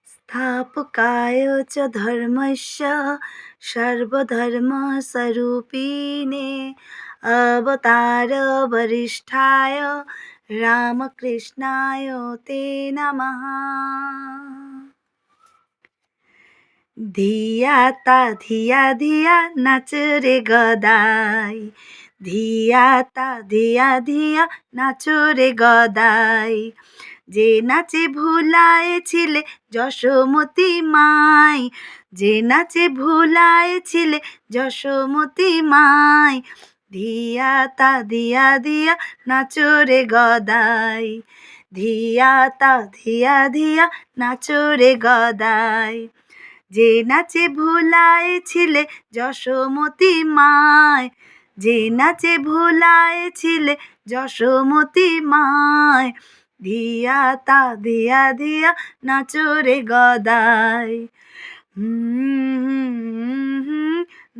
स्थापकाय च धर्मस्य सर्वधर्मस्वरूपिणे अवतार वरिष्ठाय रामकृष्णाय ते नमः। ধিয়া তা ধিয়া ধিয়া নাচ রে গদাই, ধিয়া তা ধিয়া ধিয়া নাচ রে গদাই। যে নাচে ভুলায়েছিলে যশোমতী মাই, যে নাচে ভুলায়েছিলে যশোমতী মাই। ধিয়া তা ধিয়া ধিয়া নাচ রে গদাই, ধিয়া তা ধিয়া ধিয়া নাচ রে গদাই। যে নাচে ভুলায়েছিলে যশোমতী মায়, যে নাচে ভুলায়েছিলে যশোমতী মায়। ধিয়া তা ধিয়া ধিয়া নাচো রে গদাই,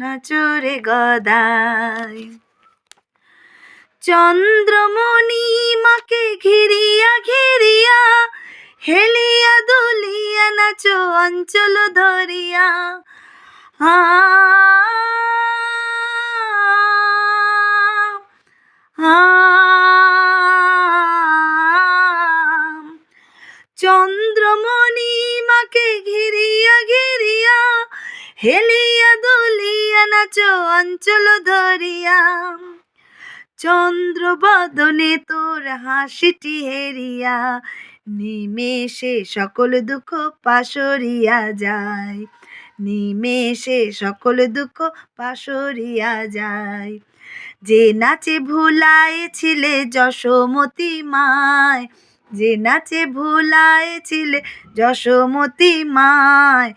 নাচো রে গদাই। চন্দ্রমণিমাকে ঘিরিয়া ঘিরিয়া হেলিয়া দুলিয়া নাচো অঞ্চল ধরিয়া। চন্দ্রমণিমাকে ঘিরিয়া ঘিরিয়া হেলিয়া দুলিয়া নাচো অঞ্চল ধরিয়া। চন্দ্রবদনে তোর হাসিটি হেরিয়া নিমেষে সকল দুঃখ পাশরিয়া যায়, নিমেষে সকল দুঃখ পাশরিয়া যায়। যে নাচে ভুলায়েছিলে যশোমতী মায়, যে নাচে ভুলায়েছিলে যশোমতী মায়।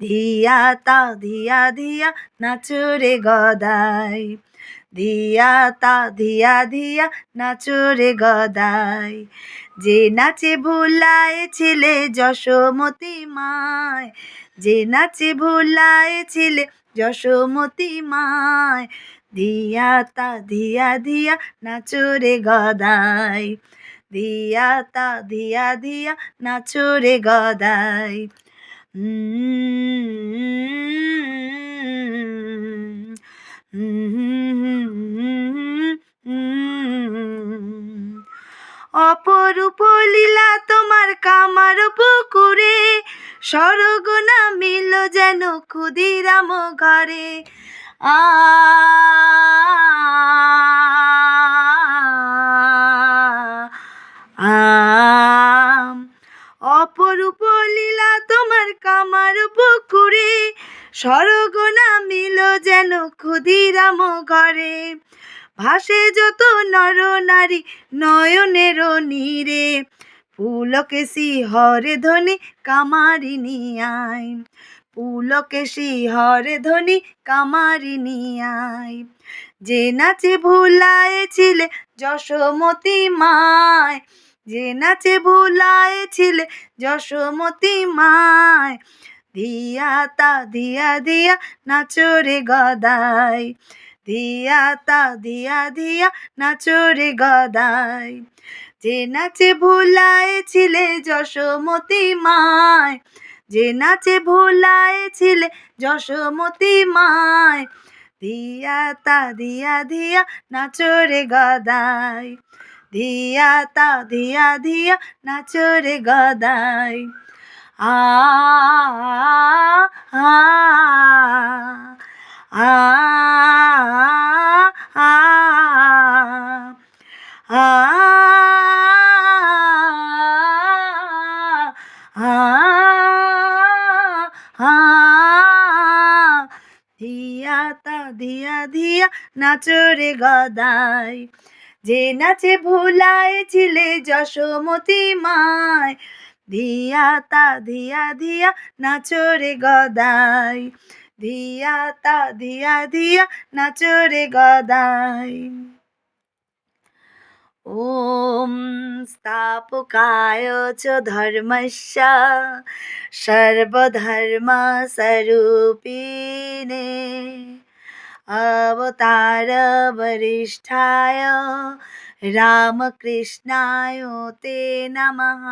ধিয়া তা ধিয়া ধিয়া নাচো রে গদাই, ধিয়া তা ধিয়া ধিয়া নাচো রে গদাই। যে নাচে ভুলায়েছিলে যশোমতী মায়, যে নাচে ভুলায়েছিলে যশোমতী মায়। ধিয়া তা ধিয়া ধিয়া নাচো রে গদাই, ধিয়া তা ধিয়া ধিয়া নাচো রে গদাই। অপরূপ লীলা তোমার কামার পুকুরে, স্বর্গ নামিল যেন ক্ষুদিরাম ঘরে। অপরূপ লীলা তোমার কামার পুকুরে, স্বর্গ নামিল যেন ক্ষুদিরাম ঘরে। ভাসে যত নর নারী নয়নের নীরে, পুলকে শিহরে ধ্বনি কামারিনী আয়, পুলকে শিহরে ধ্বনি কামারিনী আয়। যে নাচে ভুলায়েছিলে যশোমতী মায়, যে নাচে ভুলায়েছিলে যশোমতী মায়। ধিয়া তা ধিয়া ধিয়া নাচো রে গদাই, ধিয়া তা ধিয়া ধিয়া নাচো রে গদাই। যে নাচে ভুলায়েছিলে যশোমতী মায়, যে নাচে ভুলায়েছিলে যশোমতী মায়। ধিয়া তা ধিয়া ধিয়া নাচো রে গদাই, ধিয়া তা ধিয়া ধিয়া নাচো রে গদাই। আ আ আ আ আ ধিয়া তা ধিয়া ধিয়া নাচো রে গদাই। যে নাচে ভুলায়েছিলে যশোমতী মায়, ধিয়া তা ধিয়া ধিয়া নাচো রে গদাই, ধিয়া তা ধিয়া ধিয়া নাচো রে গদাই। ওম স্থাপকায় চ ধর্মস্য সর্বধর্মস্বরূপিণে अवतार वरिष्ठाय रामकृष्णाय ते नमः।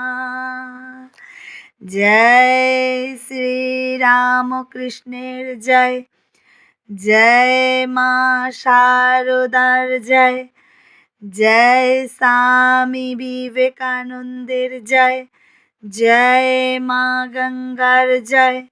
জয় শ্রীরামকৃষ্ণের জয়, জয় মা শারদার জয়, জয় স্বামী বিবেকানন্দের জয়, জয় মা গঙ্গার জয়।